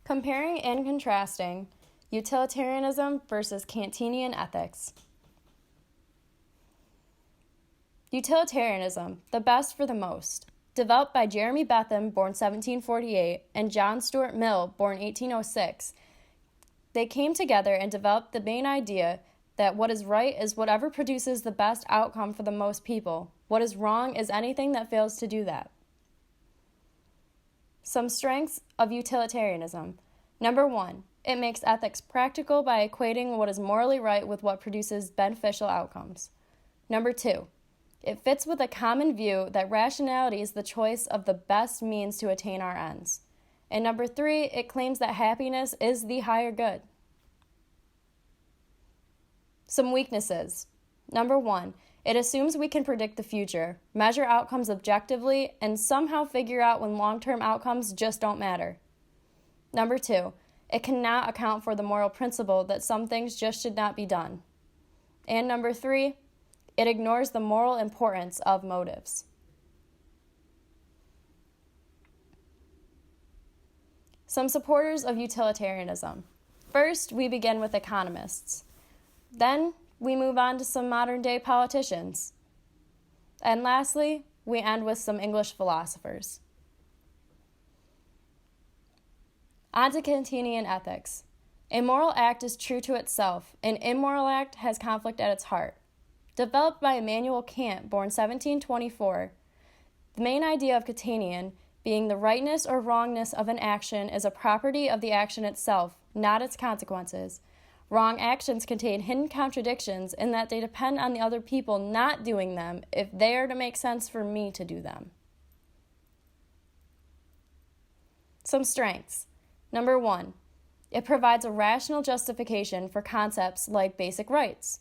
Comparing and contrasting utilitarianism versus Kantian ethics. Utilitarianism, the best for the most, developed by Jeremy Bentham, born 1748, and John Stuart Mill, born 1806. They came together and developed the main idea that what is right is whatever produces the best outcome for the most people. What is wrong is anything that fails to do that. Some strengths of utilitarianism. Number 1, it makes ethics practical by equating what is morally right with what produces beneficial outcomes. Number 2, it fits with a common view that rationality is the choice of the best means to attain our ends. And number 3, it claims that happiness is the higher good. Some weaknesses. Number 1, it assumes we can predict the future, measure outcomes objectively, and somehow figure out when long-term outcomes just don't matter. Number 2, it cannot account for the moral principle that some things just should not be done. And number 3, it ignores the moral importance of motives. Some supporters of utilitarianism. First, we begin with economists. Then, we move on to some modern-day politicians. And lastly, we end with some English philosophers. On to Kantian ethics. A moral act is true to itself. An immoral act has conflict at its heart. Developed by Immanuel Kant, born 1724, the main idea of Kantian being the rightness or wrongness of an action is a property of the action itself, not its consequences. Wrong actions contain hidden contradictions in that they depend on the other people not doing them if they are to make sense for me to do them. Some strengths. Number 1, it provides a rational justification for concepts like basic rights.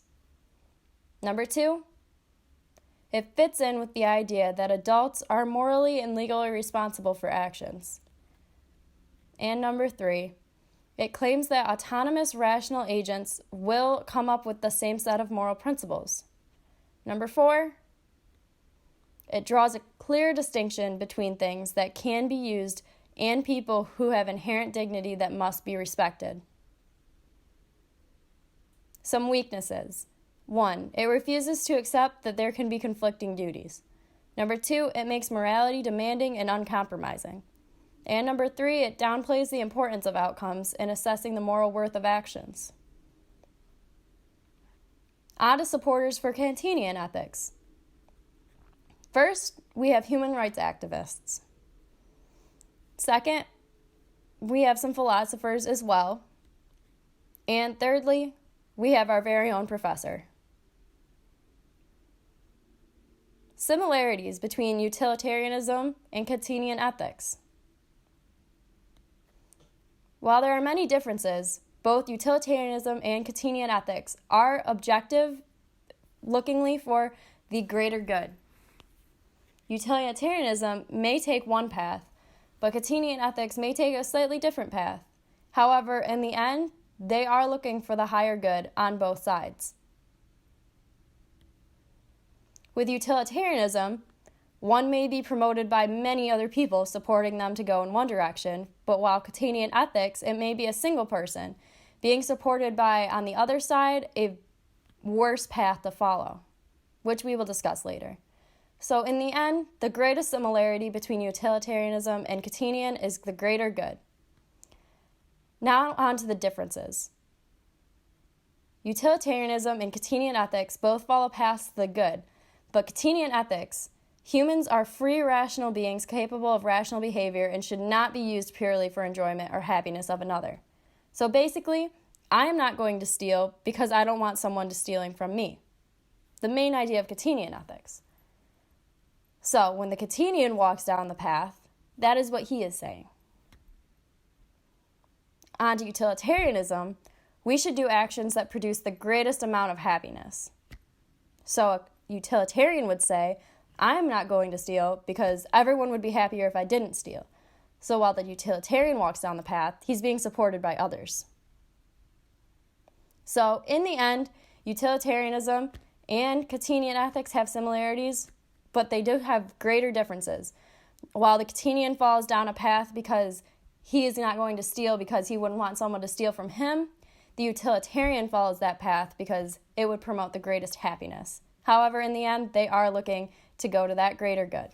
Number 2, it fits in with the idea that adults are morally and legally responsible for actions. And number 3, it claims that autonomous rational agents will come up with the same set of moral principles. Number 4, it draws a clear distinction between things that can be used and people who have inherent dignity that must be respected. Some weaknesses. 1, it refuses to accept that there can be conflicting duties. Number 2, it makes morality demanding and uncompromising. And number 3, it downplays the importance of outcomes in assessing the moral worth of actions. On to supporters for Kantian ethics. First, we have human rights activists. Second, we have some philosophers as well. And thirdly, we have our very own professor. Similarities between utilitarianism and Kantian ethics. While there are many differences, both utilitarianism and Kantian ethics are objective, lookingly for the greater good. Utilitarianism may take one path, but Kantian ethics may take a slightly different path. However, in the end, they are looking for the higher good on both sides. With utilitarianism, one may be promoted by many other people supporting them to go in one direction, but while Kantian ethics, it may be a single person being supported by, on the other side, a worse path to follow, which we will discuss later. So in the end, the greatest similarity between utilitarianism and Kantian is the greater good. Now on to the differences. Utilitarianism and Kantian ethics both follow past the good, but Kantian ethics, humans are free rational beings capable of rational behavior and should not be used purely for enjoyment or happiness of another. So basically, I am not going to steal because I don't want someone stealing from me. The main idea of Kantian ethics. So when the Kantian walks down the path, that is what he is saying. On to utilitarianism, we should do actions that produce the greatest amount of happiness. So a utilitarian would say, I'm not going to steal because everyone would be happier if I didn't steal. So while the utilitarian walks down the path, he's being supported by others. So in the end, utilitarianism and Kantian ethics have similarities, but they do have greater differences. While the Kantian falls down a path because he is not going to steal because he wouldn't want someone to steal from him. The utilitarian follows that path because it would promote the greatest happiness. However, in the end, they are looking to go to that greater good.